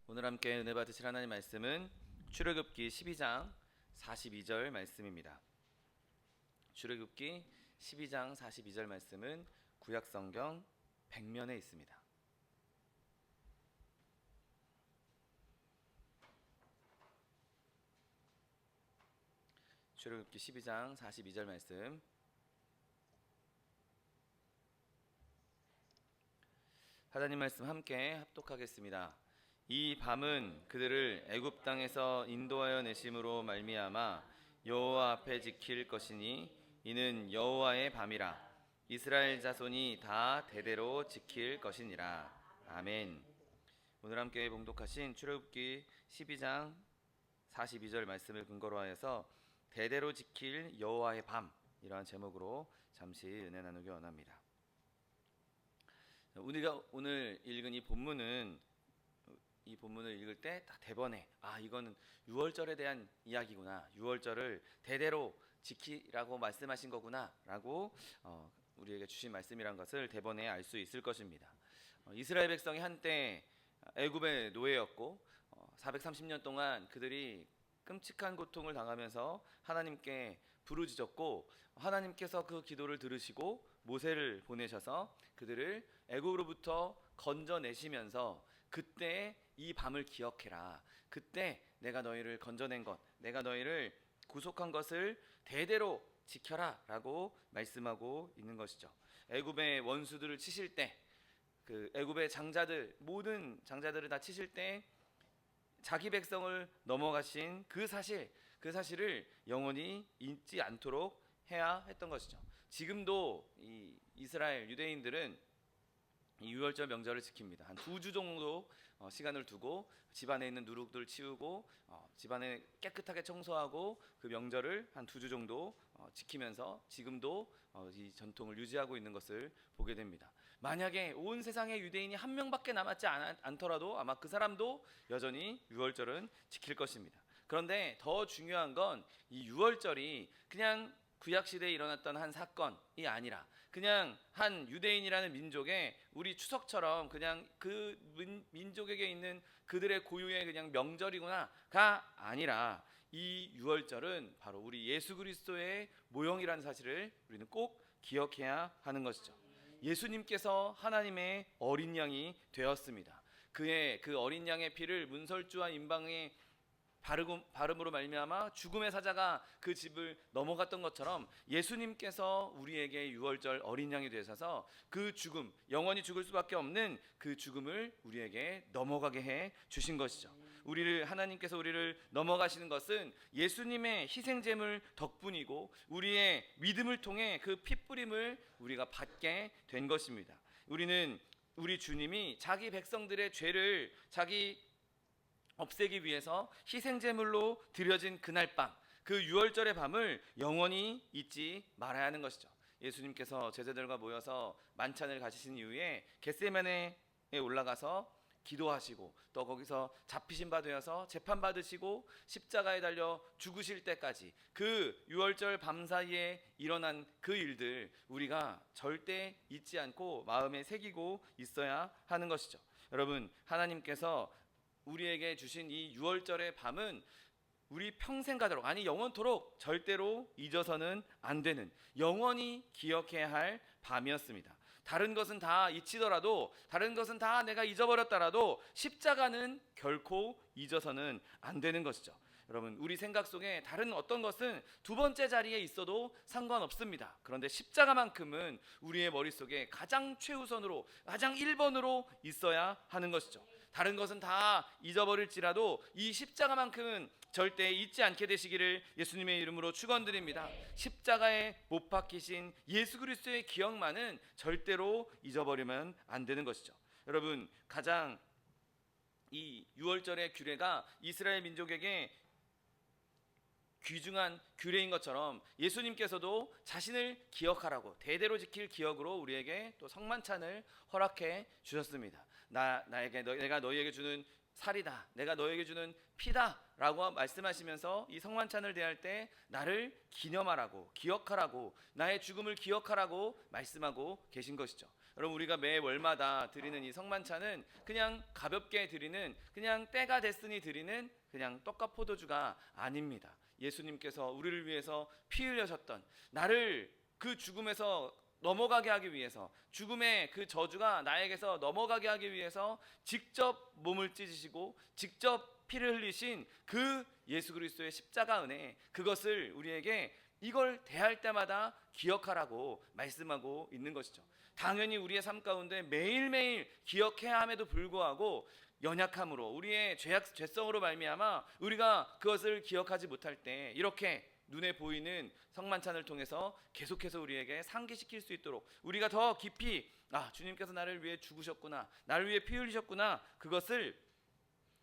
오늘 함께 은혜 받으실 하나님 말씀은 출애굽기 12장 42절 말씀입니다. 출애굽기 12장 42절 말씀은 구약성경 100면에 있습니다. 출애굽기 12장 42절 말씀, 하나님 말씀 함께 합독하겠습니다. 이 밤은 그들을 애굽 땅에서 인도하여 내심으로 말미암아 여호와 앞에 지킬 것이니 이는 여호와의 밤이라. 이스라엘 자손이 다 대대로 지킬 것이니라. 아멘. 오늘 함께 봉독하신 출애굽기 12장 42절 말씀을 근거로 하여서 대대로 지킬 여호와의 밤, 이러한 제목으로 잠시 은혜 나누기 원합니다. 우리가 오늘 읽은 이 본문을 읽을 때 딱 대번에 이거는 유월절에 대한 이야기구나, 유월절을 대대로 지키라고 말씀하신 거구나 라고 우리에게 주신 말씀이란 것을 대번에 알 수 있을 것입니다. 이스라엘 백성이 한때 애굽의 노예였고 430년 동안 그들이 끔찍한 고통을 당하면서 하나님께 부르짖었고, 하나님께서 그 기도를 들으시고 모세를 보내셔서 그들을 애굽으로부터 건져내시면서 그때 이 밤을 기억해라. 그때 내가 너희를 건져낸 것, 내가 너희를 구속한 것을 대대로 지켜라 라고 말씀하고 있는 것이죠. 애굽의 원수들을 치실 때, 그 애굽의 장자들, 모든 장자들을 다 치실 때 자기 백성을 넘어가신 그 사실을 영원히 잊지 않도록 해야 했던 것이죠. 지금도 이 이스라엘 유대인들은 이 유월절 명절을 지킵니다. 한 2주 정도 시간을 두고 집안에 있는 누룩들 치우고 집안에 깨끗하게 청소하고 그 명절을 한 2주 정도 지키면서 지금도 이 전통을 유지하고 있는 것을 보게 됩니다. 만약에 온 세상에 유대인이 한 명밖에 남았지 않더라도 아마 그 사람도 여전히 유월절은 지킬 것입니다. 그런데 더 중요한 건 이 유월절이 그냥 구약시대에 일어났던 한 사건이 아니라 그냥 한 유대인이라는 민족의 우리 추석처럼 그냥 그 민족에게 있는 그들의 고유의 그냥 명절이구나가 아니라 이 유월절은 바로 우리 예수 그리스도의 모형이라는 사실을 우리는 꼭 기억해야 하는 것이죠. 예수님께서 하나님의 어린 양이 되었습니다. 그의 그 어린 양의 피를 문설주와 임방에 바름으로 말미암아 죽음의 사자가 그 집을 넘어갔던 것처럼 예수님께서 우리에게 유월절 어린 양이 되셔서 그 죽음, 영원히 죽을 수밖에 없는 그 죽음을 우리에게 넘어가게 해 주신 것이죠. 하나님께서 우리를 넘어가시는 것은 예수님의 희생제물 덕분이고 우리의 믿음을 통해 그 피뿌림을 우리가 받게 된 것입니다. 우리 주님이 자기 백성들의 죄를 없애기 위해서 희생제물로 드려진 그날 밤, 그 유월절의 밤을 영원히 잊지 말아야 하는 것이죠. 예수님께서 제자들과 모여서 만찬을 가지신 이후에 겟세마네에 올라가서 기도하시고 또 거기서 잡히신 바 되어서 재판받으시고 십자가에 달려 죽으실 때까지 그 유월절 밤 사이에 일어난 그 일들 우리가 절대 잊지 않고 마음에 새기고 있어야 하는 것이죠. 여러분, 하나님께서 우리에게 주신 이 유월절의 밤은 우리 평생 가도록, 아니 영원토록 절대로 잊어서는 안 되는, 영원히 기억해야 할 밤이었습니다. 다른 것은 다 잊히더라도, 다른 것은 다 내가 잊어버렸더라도 십자가는 결코 잊어서는 안 되는 것이죠. 여러분, 우리 생각 속에 다른 어떤 것은 두 번째 자리에 있어도 상관없습니다. 그런데 십자가만큼은 우리의 머릿속에 가장 최우선으로, 가장 1번으로 있어야 하는 것이죠. 다른 것은 다 잊어버릴지라도 이 십자가만큼은 절대 잊지 않게 되시기를 예수님의 이름으로 축원드립니다. 십자가에 못 박히신 예수 그리스도의 기억만은 절대로 잊어버리면 안 되는 것이죠. 여러분, 가장 이 유월절의 규례가 이스라엘 민족에게 귀중한 규례인 것처럼 예수님께서도 자신을 기억하라고 대대로 지킬 기억으로 우리에게 또 성만찬을 허락해 주셨습니다. 내가 너희에게 주는 살이다, 내가 너희에게 주는 피다 라고 말씀하시면서 이 성만찬을 대할 때 나를 기념하라고, 기억하라고, 나의 죽음을 기억하라고 말씀하고 계신 것이죠. 여러분, 우리가 매 월마다 드리는 이 성만찬은 그냥 가볍게 드리는, 그냥 때가 됐으니 드리는 그냥 떡과 포도주가 아닙니다. 예수님께서 우리를 위해서 피 흘려셨던, 나를 그 죽음에서 넘어가게 하기 위해서, 죽음의 그 저주가 나에게서 넘어가게 하기 위해서 직접 몸을 찢으시고 직접 피를 흘리신 그 예수 그리스도의 십자가 은혜, 그것을 우리에게 이걸 대할 때마다 기억하라고 말씀하고 있는 것이죠. 당연히 우리의 삶 가운데 매일매일 기억해야 함에도 불구하고 연약함으로, 우리의 죄성으로 말미암아 우리가 그것을 기억하지 못할 때, 이렇게 눈에 보이는 성만찬을 통해서 계속해서 우리에게 상기시킬 수 있도록, 우리가 더 깊이 주님께서 나를 위해 죽으셨구나, 나를 위해 피 흘리셨구나, 그것을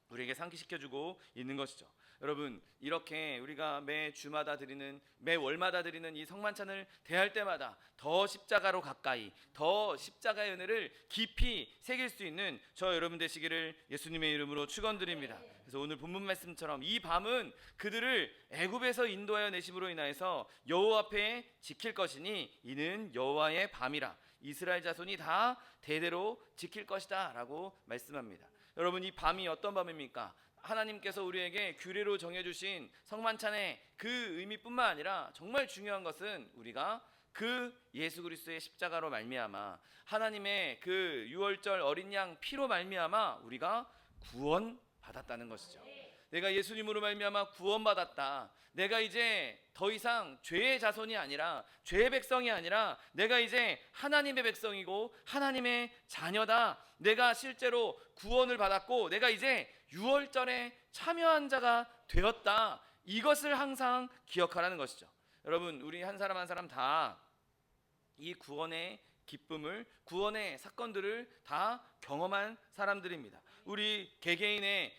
우리에게 상기시켜주고 있는 것이죠. 여러분, 이렇게 우리가 매 주마다 드리는, 매 월마다 드리는 이 성만찬을 대할 때마다 더 십자가로 가까이, 더 십자가의 은혜를 깊이 새길 수 있는 저 여러분 되시기를 예수님의 이름으로 축원드립니다. 그래서 오늘 본문 말씀처럼 이 밤은 그들을 애굽에서 인도하여 내심으로 인하여서 여호와 앞에 지킬 것이니 이는 여호와의 밤이라, 이스라엘 자손이 다 대대로 지킬 것이다 라고 말씀합니다. 여러분, 이 밤이 어떤 밤입니까? 하나님께서 우리에게 규례로 정해주신 성만찬의 그 의미뿐만 아니라 정말 중요한 것은 우리가 그 예수 그리스도의 십자가로 말미암아, 하나님의 그 유월절 어린 양 피로 말미암아 우리가 구원받았다는 것이죠. 내가 예수님으로 말미암아 구원받았다. 내가 이제 더 이상 죄의 자손이 아니라, 죄의 백성이 아니라 내가 이제 하나님의 백성이고 하나님의 자녀다. 내가 실제로 구원을 받았고 내가 이제 유월절에 참여한 자가 되었다. 이것을 항상 기억하라는 것이죠. 여러분, 우리 한 사람 한 사람 다 이 구원의 기쁨을, 구원의 사건들을 다 경험한 사람들입니다. 우리 개개인의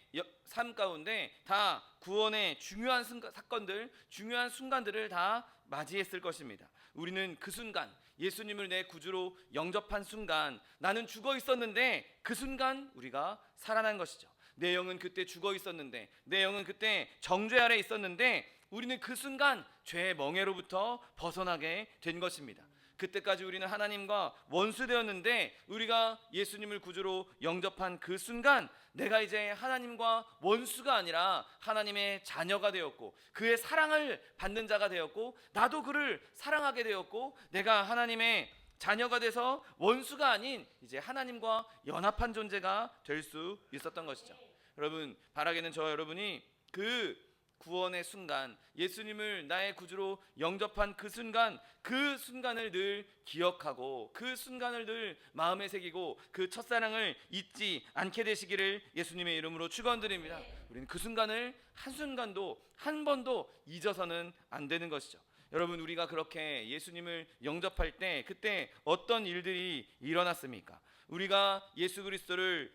삶 가운데 다 구원의 중요한 사건들, 중요한 순간들을 다 맞이했을 것입니다. 우리는 그 순간, 예수님을 내 구주로 영접한 순간, 나는 죽어 있었는데 그 순간 우리가 살아난 것이죠. 내 영은 그때 죽어 있었는데, 내 영은 그때 정죄 아래 있었는데 우리는 그 순간 죄의 멍에로부터 벗어나게 된 것입니다. 그때까지 우리는 하나님과 원수되었는데 우리가 예수님을 구주로 영접한 그 순간 내가 이제 하나님과 원수가 아니라 하나님의 자녀가 되었고 그의 사랑을 받는 자가 되었고, 나도 그를 사랑하게 되었고, 내가 하나님의 자녀가 돼서 원수가 아닌 이제 하나님과 연합한 존재가 될 수 있었던 것이죠. 여러분, 바라기는 저 여러분이 그 구원의 순간, 예수님을 나의 구주로 영접한 그 순간을 늘 기억하고 그 순간을 늘 마음에 새기고 그 첫사랑을 잊지 않게 되시기를 예수님의 이름으로 축원드립니다. 우리는 그 순간을 한순간도 한 번도 잊어서는 안 되는 것이죠. 여러분, 우리가 그렇게 예수님을 영접할 때 그때 어떤 일들이 일어났습니까? 우리가 예수 그리스도를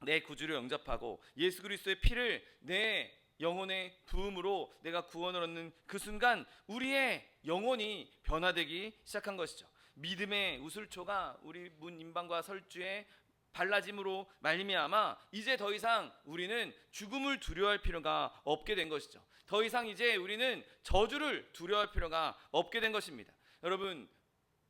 내 구주로 영접하고 예수 그리스도의 피를 내 영혼의 부음으로 내가 구원을 얻는 그 순간 우리의 영혼이 변화되기 시작한 것이죠. 믿음의 우슬초가 우리 문 임방과 설주에 발라짐으로 말미암아 이제 더 이상 우리는 죽음을 두려워할 필요가 없게 된 것이죠. 더 이상 이제 우리는 저주를 두려워할 필요가 없게 된 것입니다. 여러분,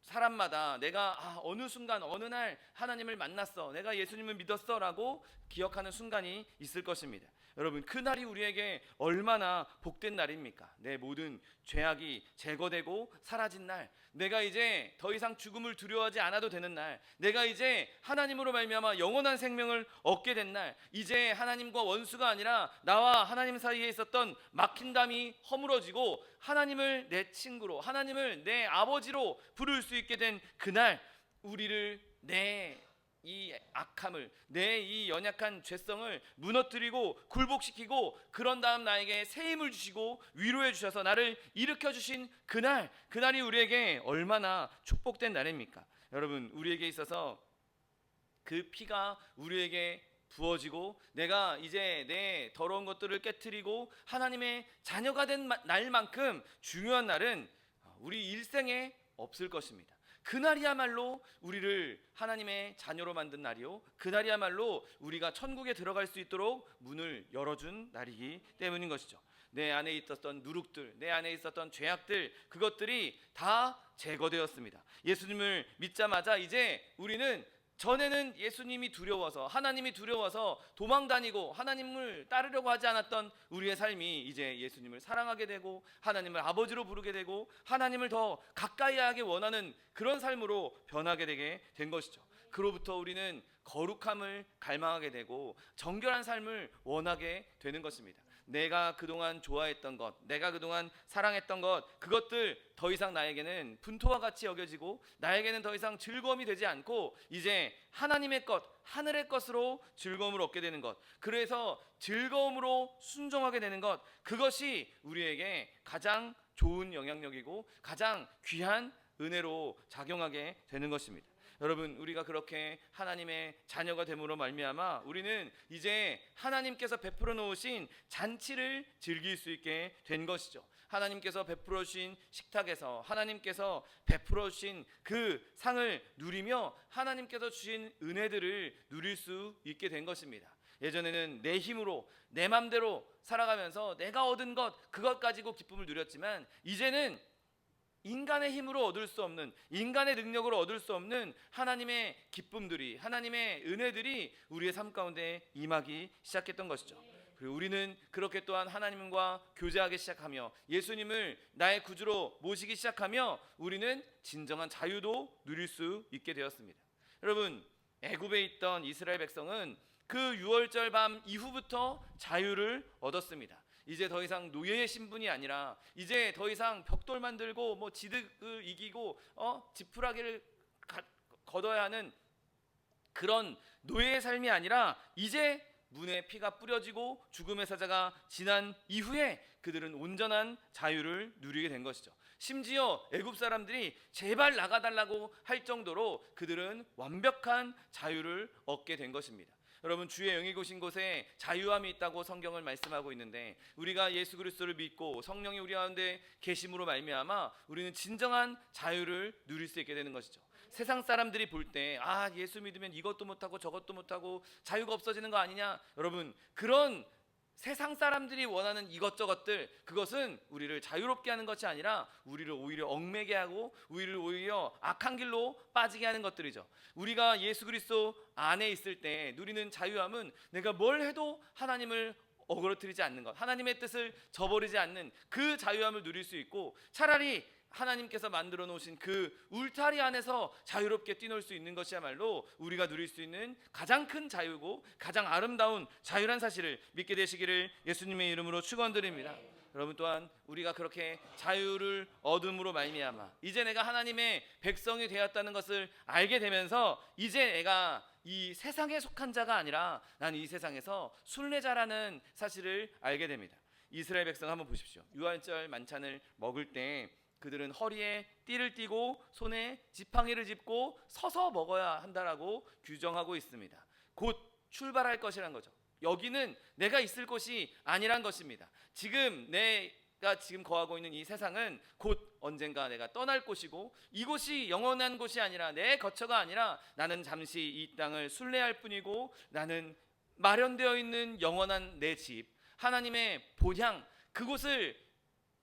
사람마다 내가 어느 순간 어느 날 하나님을 만났어, 내가 예수님을 믿었어 라고 기억하는 순간이 있을 것입니다. 여러분, 그 날이 우리에게 얼마나 복된 날입니까? 내 모든 죄악이 제거되고 사라진 날, 내가 이제 더 이상 죽음을 두려워하지 않아도 되는 날, 내가 이제 하나님으로 말미암아 영원한 생명을 얻게 된 날, 이제 하나님과 원수가 아니라 나와 하나님 사이에 있었던 막힌담이 허물어지고 하나님을 내 친구로, 하나님을 내 아버지로 부를 수 있게 된 그날, 우리를 내 이 악함을, 내 이 연약한 죄성을 무너뜨리고 굴복시키고 그런 다음 나에게 새 힘을 주시고 위로해 주셔서 나를 일으켜 주신 그날이 우리에게 얼마나 축복된 날입니까? 여러분, 우리에게 있어서 그 피가 우리에게 부어지고 내가 이제 내 더러운 것들을 깨트리고 하나님의 자녀가 된 날만큼 중요한 날은 우리 일생에 없을 것입니다. 그날이야말로 우리를 하나님의 자녀로 만든 날이요, 그날이야말로 우리가 천국에 들어갈 수 있도록 문을 열어준 날이기 때문인 것이죠. 내 안에 있었던 누룩들, 내 안에 있었던 죄악들, 그것들이 다 제거되었습니다. 예수님을 믿자마자 이제 우리는, 전에는 예수님이 두려워서, 하나님이 두려워서 도망다니고 하나님을 따르려고 하지 않았던 우리의 삶이 이제 예수님을 사랑하게 되고 하나님을 아버지로 부르게 되고 하나님을 더 가까이 하게 원하는 그런 삶으로 변하게 되게 된 것이죠. 그로부터 우리는 거룩함을 갈망하게 되고 정결한 삶을 원하게 되는 것입니다. 내가 그동안 좋아했던 것, 내가 그동안 사랑했던 것, 그것들 더 이상 나에게는 분토와 같이 여겨지고 나에게는 더 이상 즐거움이 되지 않고 이제 하나님의 것, 하늘의 것으로 즐거움을 얻게 되는 것, 그래서 즐거움으로 순종하게 되는 것, 그것이 우리에게 가장 좋은 영향력이고 가장 귀한 은혜로 작용하게 되는 것입니다. 여러분, 우리가 그렇게 하나님의 자녀가 됨으로 말미암아 우리는 이제 하나님께서 베풀어 놓으신 잔치를 즐길 수 있게 된 것이죠. 하나님께서 베풀어 주신 식탁에서 하나님께서 베풀어 주신 그 상을 누리며 하나님께서 주신 은혜들을 누릴 수 있게 된 것입니다. 예전에는 내 힘으로 내 맘대로 살아가면서 내가 얻은 것, 그것 가지고 기쁨을 누렸지만 이제는 인간의 힘으로 얻을 수 없는, 인간의 능력으로 얻을 수 없는 하나님의 기쁨들이, 하나님의 은혜들이 우리의 삶 가운데 임하기 시작했던 것이죠. 그리고 우리는 그렇게 또한 하나님과 교제하기 시작하며 예수님을 나의 구주로 모시기 시작하며 우리는 진정한 자유도 누릴 수 있게 되었습니다. 여러분, 애굽에 있던 이스라엘 백성은 그 유월절 밤 이후부터 자유를 얻었습니다. 이제 더 이상 노예의 신분이 아니라 이제 더 이상 벽돌 만들고 뭐 지득을 이기고 지푸라기를 걷어야 하는 그런 노예의 삶이 아니라 이제 문에 피가 뿌려지고 죽음의 사자가 지난 이후에 그들은 온전한 자유를 누리게 된 것이죠. 심지어 애굽 사람들이 제발 나가달라고 할 정도로 그들은 완벽한 자유를 얻게 된 것입니다. 여러분, 주의 영이 오신 곳에 자유함이 있다고 성경을 말씀하고 있는데 우리가 예수 그리스도를 믿고 성령이 우리 가운데 계심으로 말미암아 우리는 진정한 자유를 누릴 수 있게 되는 것이죠. 세상 사람들이 볼 때 예수 믿으면 이것도 못하고 저것도 못하고 자유가 없어지는 거 아니냐, 여러분, 그런 세상 사람들이 원하는 이것저것들, 그것은 우리를 자유롭게 하는 것이 아니라 우리를 오히려 얽매게 하고 우리를 오히려 악한 길로 빠지게 하는 것들이죠. 우리가 예수 그리스도 안에 있을 때 누리는 자유함은 내가 뭘 해도 하나님을 어그러뜨리지 않는 것, 하나님의 뜻을 저버리지 않는 그 자유함을 누릴 수 있고, 차라리 하나님께서 만들어 놓으신 그 울타리 안에서 자유롭게 뛰놀 수 있는 것이야말로 우리가 누릴 수 있는 가장 큰 자유고 가장 아름다운 자유란 사실을 믿게 되시기를 예수님의 이름으로 축원드립니다. 여러분, 또한 우리가 그렇게 자유를 얻음으로 말미암아 이제 내가 하나님의 백성이 되었다는 것을 알게 되면서 이제 내가 이 세상에 속한 자가 아니라 나는 이 세상에서 순례자라는 사실을 알게 됩니다. 이스라엘 백성 한번 보십시오. 유월절 만찬을 먹을 때 그들은 허리에 띠를 띠고 손에 지팡이를 짚고 서서 먹어야 한다라고 규정하고 있습니다. 곧 출발할 것이란 거죠. 여기는 내가 있을 곳이 아니란 것입니다. 지금 내가 지금 거하고 있는 이 세상은 곧 언젠가 내가 떠날 곳이고 이곳이 영원한 곳이 아니라 내 거처가 아니라 나는 잠시 이 땅을 순례할 뿐이고 나는 마련되어 있는 영원한 내 집, 하나님의 본향, 그곳을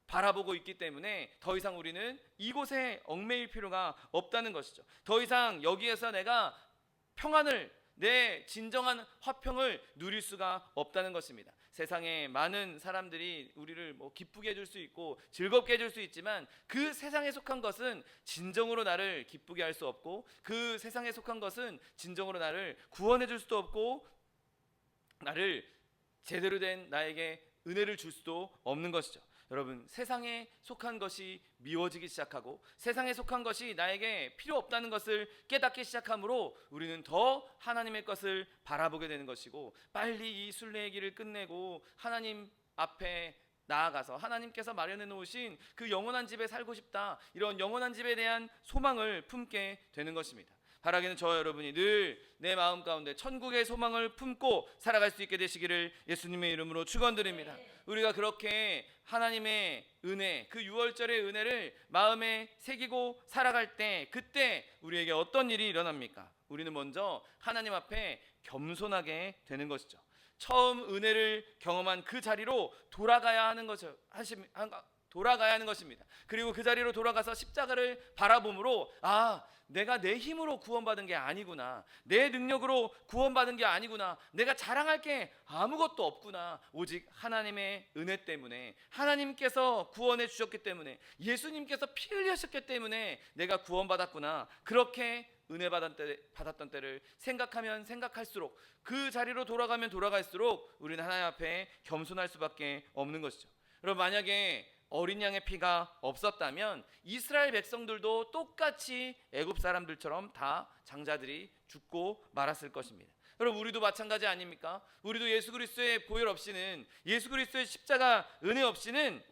바라보고 있기 때문에 더 이상 우리는 이곳에 얽매일 필요가 없다는 것이죠. 더 이상 여기에서 내가 평안을, 내 진정한 화평을 누릴 수가 없다는 것입니다. 세상에 많은 사람들이 우리를 기쁘게 해줄 수 있고 즐겁게 해줄 수 있지만 그 세상에 속한 것은 진정으로 나를 기쁘게 할 수 없고 그 세상에 속한 것은 진정으로 나를 구원해 줄 수도 없고 나를 제대로 된 나에게 은혜를 줄 수도 없는 것이죠. 여러분, 세상에 속한 것이 미워지기 시작하고 세상에 속한 것이 나에게 필요 없다는 것을 깨닫기 시작하므로 우리는 더 하나님의 것을 바라보게 되는 것이고 빨리 이 순례의 길을 끝내고 하나님 앞에 나아가서 하나님께서 마련해 놓으신 그 영원한 집에 살고 싶다, 이런 영원한 집에 대한 소망을 품게 되는 것입니다. 바라기는 저와 여러분이 늘 내 마음 가운데 천국의 소망을 품고 살아갈 수 있게 되시기를 예수님의 이름으로 축원드립니다. 우리가 그렇게 하나님의 은혜, 그 유월절의 은혜를 마음에 새기고 살아갈 때 그때 우리에게 어떤 일이 일어납니까? 우리는 먼저 하나님 앞에 겸손하게 되는 것이죠. 처음 은혜를 경험한 그 자리로 돌아가야 하는 거죠. 돌아가야 하는 것입니다. 그리고 그 자리로 돌아가서 십자가를 바라봄으로 내가 내 힘으로 구원받은 게 아니구나, 내 능력으로 구원받은 게 아니구나, 내가 자랑할 게 아무것도 없구나, 오직 하나님의 은혜 때문에, 하나님께서 구원해 주셨기 때문에, 예수님께서 피 흘리셨기 때문에 내가 구원받았구나, 그렇게 은혜 받았던 때를 생각하면 생각할수록, 그 자리로 돌아가면 돌아갈수록 우리는 하나님 앞에 겸손할 수밖에 없는 것이죠. 여러분, 만약에 어린 양의 피가 없었다면 이스라엘 백성들도 똑같이 애굽 사람들처럼 다 장자들이 죽고 말았을 것입니다. 여러분, 우리도 마찬가지 아닙니까? 우리도 예수 그리스도의 보혈 없이는, 예수 그리스도의 십자가 은혜 없이는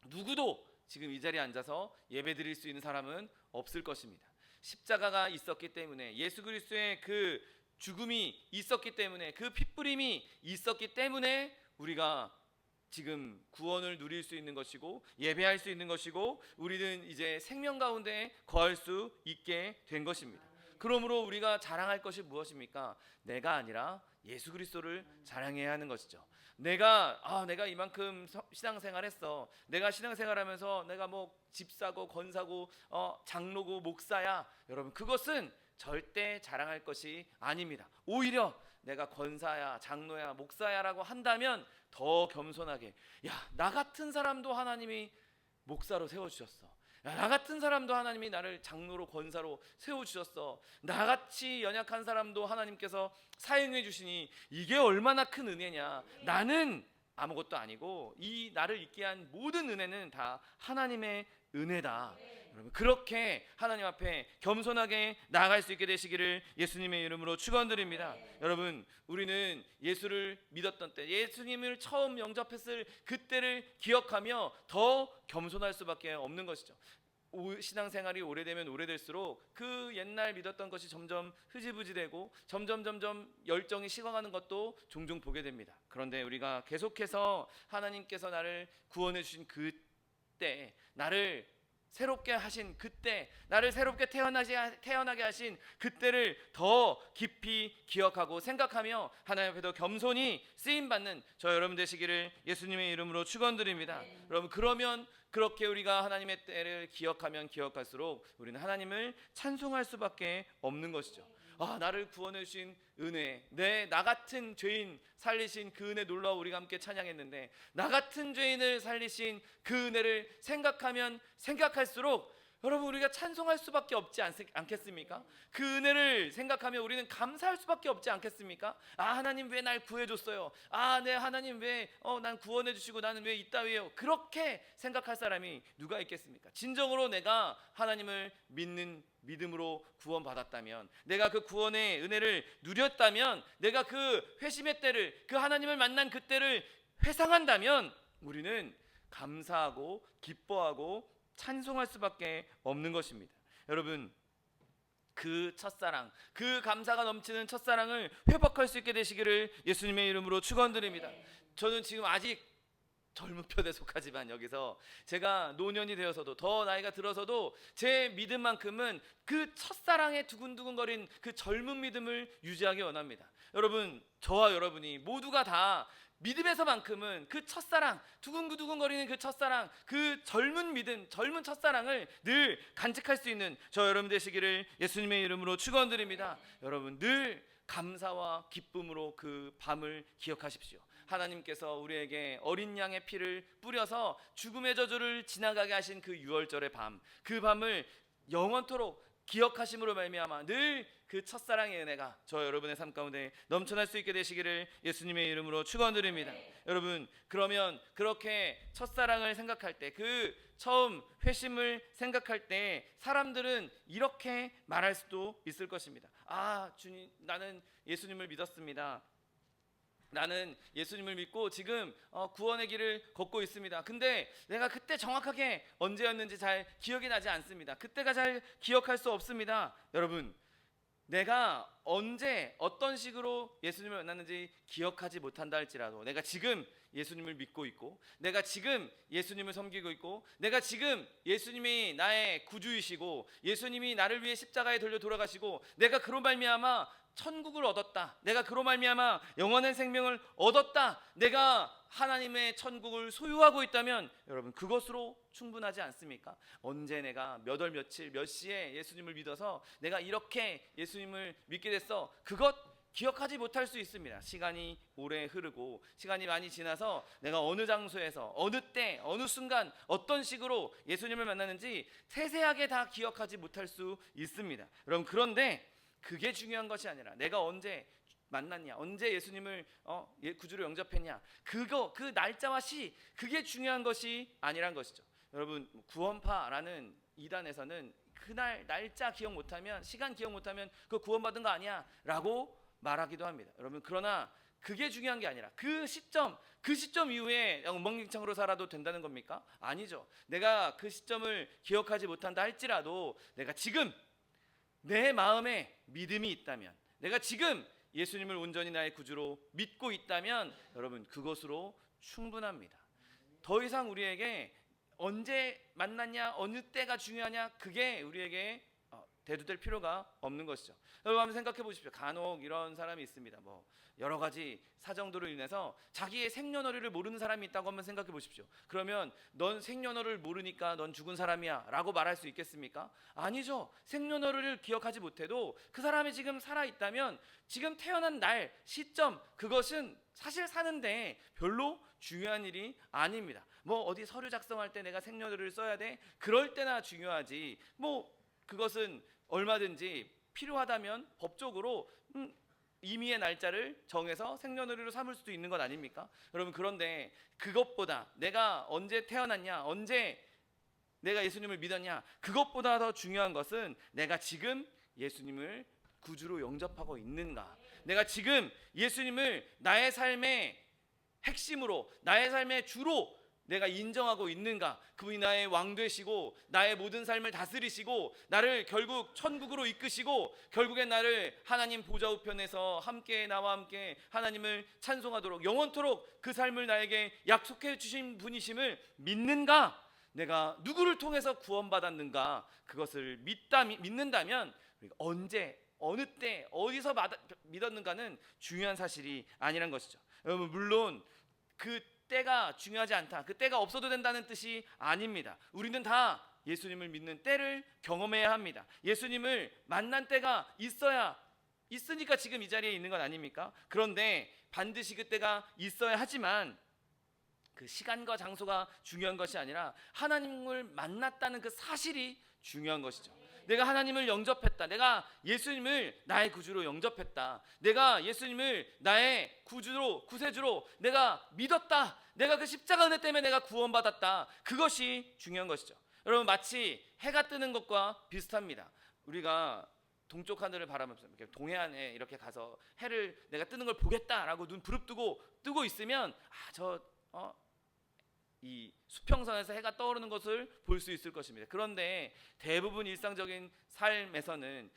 누구도 지금 이 자리에 앉아서 예배 드릴 수 있는 사람은 없을 것입니다. 십자가가 있었기 때문에, 예수 그리스도의 그 죽음이 있었기 때문에, 그 핏부림이 있었기 때문에 우리가 지금 구원을 누릴 수 있는 것이고 예배할 수 있는 것이고 우리는 이제 생명 가운데 거할 수 있게 된 것입니다. 그러므로 우리가 자랑할 것이 무엇입니까? 내가 아니라 예수 그리스도를 자랑해야 하는 것이죠. 내가 이만큼 신앙생활했어, 내가 신앙생활하면서 내가 뭐 집사고 권사고 장로고 목사야, 여러분, 그것은 절대 자랑할 것이 아닙니다. 오히려 내가 권사야, 장로야, 목사야라고 한다면 더 겸손하게, 나 같은 사람도 하나님이 목사로 세워주셨어, 나 같은 사람도 하나님이 나를 장로로, 권사로 세워주셨어, 나같이 연약한 사람도 하나님께서 사용해 주시니 이게 얼마나 큰 은혜냐, 나는 아무것도 아니고 이 나를 있게 한 모든 은혜는 다 하나님의 은혜다. 여러분, 그렇게 하나님 앞에 겸손하게 나아갈 수 있게 되시기를 예수님의 이름으로 축원드립니다. 여러분, 우리는 예수를 믿었던 때, 예수님을 처음 영접했을 그때를 기억하며 더 겸손할 수밖에 없는 것이죠. 신앙생활이 오래되면 오래될수록 그 옛날 믿었던 것이 점점 흐지부지되고 점점 열정이 식어가는 것도 종종 보게 됩니다. 그런데 우리가 계속해서 하나님께서 나를 구원해 주신 그때, 나를 새롭게 하신 그때, 나를 새롭게 태어나게 하신 그때를 더 깊이 기억하고 생각하며 하나님 앞에 더 겸손히 쓰임받는 저 여러분 되시기를 예수님의 이름으로 축원드립니다. 여러분, 그러면 그렇게 우리가 하나님의 때를 기억하면 기억할수록 우리는 하나님을 찬송할 수밖에 없는 것이죠. 나를 구원해 주신 은혜, 나 같은 죄인 살리신 그 은혜 놀라워 우리가 함께 찬양했는데, 나 같은 죄인을 살리신 그 은혜를 생각하면 생각할수록 여러분, 우리가 찬송할 수밖에 없지 않겠습니까? 그 은혜를 생각하며 우리는 감사할 수밖에 없지 않겠습니까? 하나님 왜 날 구해줬어요? 네, 하나님 왜 난 구원해 주시고 나는 왜 이따위에요? 그렇게 생각할 사람이 누가 있겠습니까? 진정으로 내가 하나님을 믿는 믿음으로 구원받았다면, 내가 그 구원의 은혜를 누렸다면, 내가 그 회심의 때를, 그 하나님을 만난 그 때를 회상한다면 우리는 감사하고 기뻐하고 찬송할 수밖에 없는 것입니다. 여러분, 그 첫사랑, 그 감사가 넘치는 첫사랑을 회복할 수 있게 되시기를 예수님의 이름으로 축원드립니다. 저는 지금 아직 젊은 편에 속하지만 여기서 제가 노년이 되어서도, 더 나이가 들어서도 제 믿음만큼은 그 첫사랑의 두근두근거린 그 젊은 믿음을 유지하기 원합니다. 여러분, 저와 여러분이 모두가 다 믿음에서만큼은 그 첫사랑, 두근두근거리는 그 첫사랑, 그 젊은 믿음, 젊은 첫사랑을 늘 간직할 수 있는 저 여러분 되시기를 예수님의 이름으로 축원드립니다. 여러분, 늘 감사와 기쁨으로 그 밤을 기억하십시오. 하나님께서 우리에게 어린 양의 피를 뿌려서 죽음의 저주를 지나가게 하신 그 유월절의 밤, 그 밤을 영원토록 기억하심으로 말미암아 늘 그 첫사랑의 은혜가 저 여러분의 삶 가운데 넘쳐날 수 있게 되시기를 예수님의 이름으로 축원드립니다. 여러분, 그러면 그렇게 첫사랑을 생각할 때, 그 처음 회심을 생각할 때 사람들은 이렇게 말할 수도 있을 것입니다. 주님, 나는 예수님을 믿었습니다. 나는 예수님을 믿고 지금 구원의 길을 걷고 있습니다. 근데 내가 그때 정확하게 언제였는지 잘 기억이 나지 않습니다. 그때가 잘 기억할 수 없습니다. 여러분, 내가 언제 어떤 식으로 예수님을 만났는지 기억하지 못한다 할지라도, 내가 지금 예수님을 믿고 있고, 내가 지금 예수님을 섬기고 있고, 내가 지금 예수님이 나의 구주이시고 예수님이 나를 위해 십자가에 돌려 돌아가시고, 내가 그로 말미암아 천국을 얻었다, 내가 그로 말미암아 영원한 생명을 얻었다, 내가 하나님의 천국을 소유하고 있다면 여러분 그것으로 충분하지 않습니까? 언제 내가 몇 월 며칠 몇 시에 예수님을 믿어서 내가 이렇게 예수님을 믿게 됐어, 그것 기억하지 못할 수 있습니다. 시간이 오래 흐르고 시간이 많이 지나서 내가 어느 장소에서 어느 때 어느 순간 어떤 식으로 예수님을 만났는지 세세하게 다 기억하지 못할 수 있습니다. 여러분 그런데 그게 중요한 것이 아니라 내가 언제 만났냐, 언제 예수님을 구주로 영접했냐, 그 날짜와 시, 그게 중요한 것이 아니란 것이죠. 여러분 구원파라는 이단에서는 그날 날짜 기억 못하면, 시간 기억 못하면 그거 구원받은 거 아니야 라고 말하기도 합니다. 여러분 그러나 그게 중요한 게 아니라 그 시점 이후에 엉망진창으로 살아도 된다는 겁니까? 아니죠. 내가 그 시점을 기억하지 못한다 할지라도 내가 지금 내 마음에 믿음이 있다면, 내가 지금 예수님을 온전히 나의 구주로 믿고 있다면 여러분 그것으로 충분합니다. 더 이상 우리에게 언제 만났냐, 어느 때가 중요하냐, 그게 우리에게 대두될 필요가 없는 것이죠. 여러분 한번 생각해 보십시오. 간혹 이런 사람이 있습니다. 여러 가지 사정들로 인해서 자기의 생년월일을 모르는 사람이 있다고 한번 생각해 보십시오. 그러면 넌 생년월일을 모르니까 넌 죽은 사람이야 라고 말할 수 있겠습니까? 아니죠. 생년월일을 기억하지 못해도 그 사람이 지금 살아있다면 지금 태어난 날, 시점, 그것은 사실 사는데 별로 중요한 일이 아닙니다. 어디 서류 작성할 때 내가 생년월일을 써야 돼? 그럴 때나 중요하지. 그것은 얼마든지 필요하다면 법적으로 임의의 날짜를 정해서 생년월일로 삼을 수도 있는 것 아닙니까? 여러분 그런데 그것보다 내가 언제 태어났냐, 언제 내가 예수님을 믿었냐, 그것보다 더 중요한 것은 내가 지금 예수님을 구주로 영접하고 있는가, 내가 지금 예수님을 나의 삶의 핵심으로, 나의 삶의 주로 내가 인정하고 있는가, 그분이 나의 왕 되시고 나의 모든 삶을 다스리시고 나를 결국 천국으로 이끄시고 결국엔 나를 하나님 보좌 우편에서 함께 나와 함께 하나님을 찬송하도록 영원토록 그 삶을 나에게 약속해 주신 분이심을 믿는가, 내가 누구를 통해서 구원받았는가, 그것을 믿는다면 언제 어느 때 어디서 믿었는가는 중요한 사실이 아니란 것이죠. 여러분 물론 그 때가 중요하지 않다, 그 때가 없어도 된다는 뜻이 아닙니다. 우리는 다 예수님을 믿는 때를 경험해야 합니다. 예수님을 만난 때가 있으니까 지금 이 자리에 있는 건 아닙니까? 그런데 반드시 그 때가 있어야 하지만 그 시간과 장소가 중요한 것이 아니라 하나님을 만났다는 그 사실이 중요한 것이죠. 내가 하나님을 영접했다, 내가 예수님을 나의 구주로 영접했다, 내가 예수님을 나의 구주로, 구세주로 내가 믿었다, 내가 그 십자가 은혜 때문에 내가 구원받았다, 그것이 중요한 것이죠. 여러분 마치 해가 뜨는 것과 비슷합니다. 우리가 동쪽 하늘을 바라보면서 동해안에 이렇게 가서 해를 내가 뜨는 걸 보겠다라고 눈 부릅뜨고 뜨고 있으면 이 수평선에서 해가 떠오르는 것을 볼 수 있을 것입니다. 그런데 대부분 일상적인 삶에서는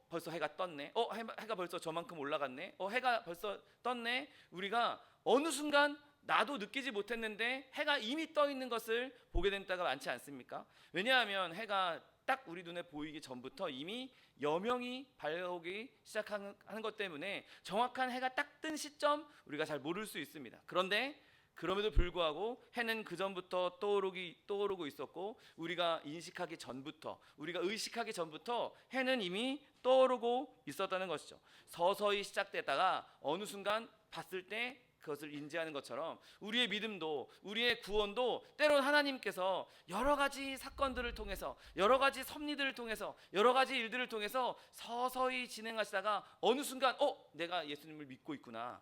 벌써 해가 떴네, 해가 벌써 저만큼 올라갔네, 해가 벌써 떴네, 우리가 어느 순간 나도 느끼지 못했는데 해가 이미 떠 있는 것을 보게 된 때가 많지 않습니까? 왜냐하면 해가 딱 우리 눈에 보이기 전부터 이미 여명이 밝아오기 시작하는 것 때문에 정확한 해가 딱 뜬 시점 우리가 잘 모를 수 있습니다. 그런데 그럼에도 불구하고 해는 그 전부터 떠오르고 있었고 우리가 인식하기 전부터, 우리가 의식하기 전부터 해는 이미 떠오르고 있었다는 것이죠. 서서히 시작되다가 어느 순간 봤을 때 그것을 인지하는 것처럼 우리의 믿음도, 우리의 구원도 때론 하나님께서 여러 가지 사건들을 통해서, 여러 가지 섭리들을 통해서, 여러 가지 일들을 통해서 서서히 진행하시다가 어느 순간 내가 예수님을 믿고 있구나,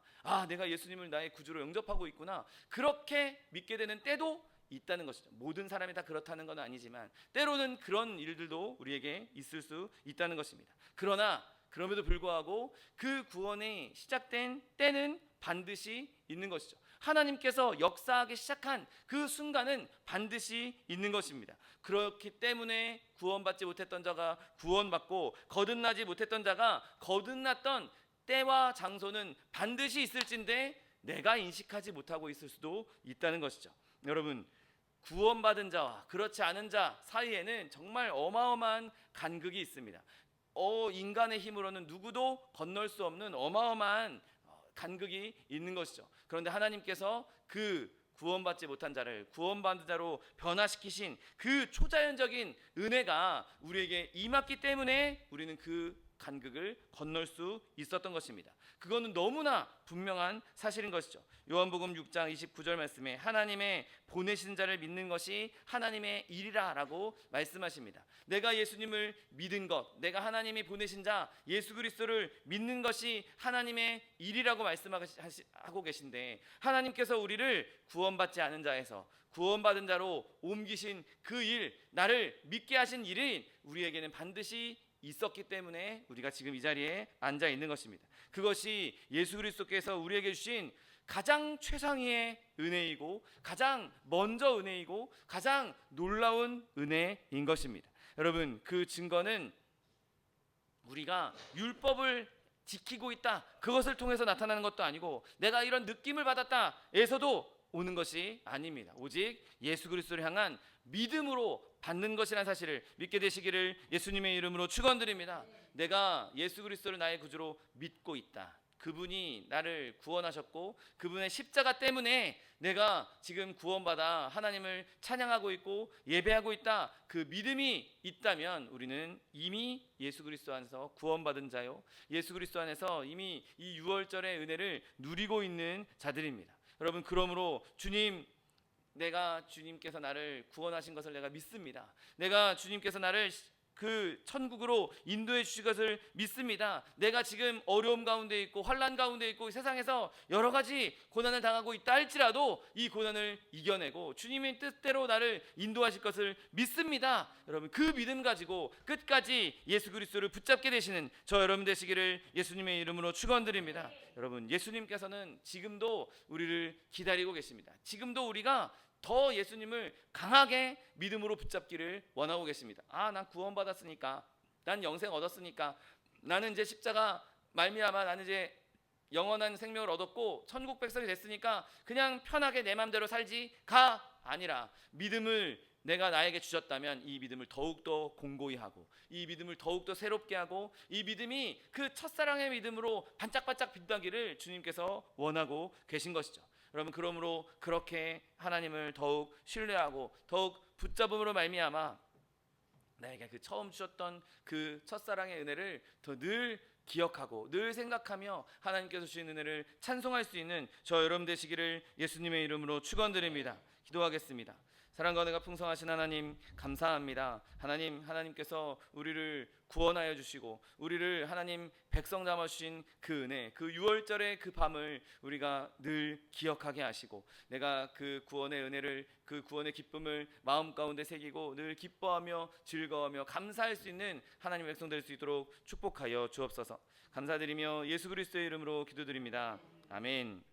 내가 예수님을 나의 구주로 영접하고 있구나, 그렇게 믿게 되는 때도 있다는 것이죠. 모든 사람이 다 그렇다는 건 아니지만 때로는 그런 일들도 우리에게 있을 수 있다는 것입니다. 그러나 그럼에도 불구하고 그 구원이 시작된 때는 반드시 있는 것이죠. 하나님께서 역사하기 시작한 그 순간은 반드시 있는 것입니다. 그렇기 때문에 구원받지 못했던 자가 구원받고 거듭나지 못했던 자가 거듭났던 때와 장소는 반드시 있을진데 내가 인식하지 못하고 있을 수도 있다는 것이죠. 여러분 구원받은 자와 그렇지 않은 자 사이에는 정말 어마어마한 간극이 있습니다. 인간의 힘으로는 누구도 건널 수 없는 어마어마한 간극이 있는 것이죠. 그런데 하나님께서 그 구원받지 못한 자를 구원받은 자로 변화시키신 그 초자연적인 은혜가 우리에게 임했기 때문에 우리는 그 간극을 건널 수 있었던 것입니다. 그거는 너무나 분명한 사실인 것이죠. 요한복음 6장 29절 말씀에 하나님의 보내신 자를 믿는 것이 하나님의 일이라 라고 말씀하십니다. 내가 예수님을 믿은 것, 내가 하나님이 보내신 자 예수 그리스도를 믿는 것이 하나님의 일이라고 말씀하고 계신데, 하나님께서 우리를 구원받지 않은 자에서 구원받은 자로 옮기신 그 일, 나를 믿게 하신 일이 우리에게는 반드시 있었기 때문에 우리가 지금 이 자리에 앉아 있는 것입니다. 그것이 예수 그리스도께서 우리에게 주신 가장 최상위의 은혜이고 가장 먼저 은혜이고 가장 놀라운 은혜인 것입니다. 여러분, 그 증거는 우리가 율법을 지키고 있다, 그것을 통해서 나타나는 것도 아니고 내가 이런 느낌을 받았다에서도 오는 것이 아닙니다. 오직 예수 그리스도를 향한 믿음으로 받는 것이라는 사실을 믿게 되시기를 예수님의 이름으로 축원드립니다. 내가 예수 그리스도를 나의 구주로 믿고 있다, 그분이 나를 구원하셨고 그분의 십자가 때문에 내가 지금 구원받아 하나님을 찬양하고 있고 예배하고 있다, 그 믿음이 있다면 우리는 이미 예수 그리스도 안에서 구원받은 자요, 예수 그리스도 안에서 이미 이 유월절의 은혜를 누리고 있는 자들입니다. 여러분, 그러므로 내가 주님께서 나를 구원하신 것을 내가 믿습니다. 내가 주님께서 나를 그 천국으로 인도해 주실 것을 믿습니다. 내가 지금 어려움 가운데 있고 환난 가운데 있고 세상에서 여러 가지 고난을 당하고 있다 할지라도 이 고난을 이겨내고 주님의 뜻대로 나를 인도하실 것을 믿습니다. 여러분, 그 믿음 가지고 끝까지 예수 그리스도를 붙잡게 되시는 저 여러분 되시기를 예수님의 이름으로 축원드립니다. 여러분, 예수님께서는 지금도 우리를 기다리고 계십니다. 지금도 우리가 더 예수님을 강하게 믿음으로 붙잡기를 원하고 계십니다. 난 구원받았으니까, 난 영생 얻었으니까, 나는 이제 십자가 말미암아 나는 이제 영원한 생명을 얻었고 천국 백성이 됐으니까 그냥 편하게 내 마음대로 살지가 아니라, 믿음을 내가 나에게 주셨다면 이 믿음을 더욱더 공고히 하고 이 믿음을 더욱더 새롭게 하고 이 믿음이 그 첫사랑의 믿음으로 반짝반짝 빛나기를 주님께서 원하고 계신 것이죠. 여러분, 그러므로 그렇게 하나님을 더욱 신뢰하고 더욱 붙잡음으로 말미암아 나에게 그 처음 주셨던 그 첫사랑의 은혜를 더 늘 기억하고 늘 생각하며 하나님께서 주신 은혜를 찬송할 수 있는 저 여러분 되시기를 예수님의 이름으로 축원드립니다. 기도하겠습니다. 사랑과 은혜가 풍성하신 하나님, 감사합니다. 하나님께서 우리를 구원하여 주시고 우리를 하나님 백성 삼아 주신 그 은혜, 그 유월절의 그 밤을 우리가 늘 기억하게 하시고 내가 그 구원의 은혜를, 그 구원의 기쁨을 마음 가운데 새기고 늘 기뻐하며 즐거워하며 감사할 수 있는 하나님의 백성 될 수 있도록 축복하여 주옵소서. 감사드리며 예수 그리스도의 이름으로 기도드립니다. 아멘.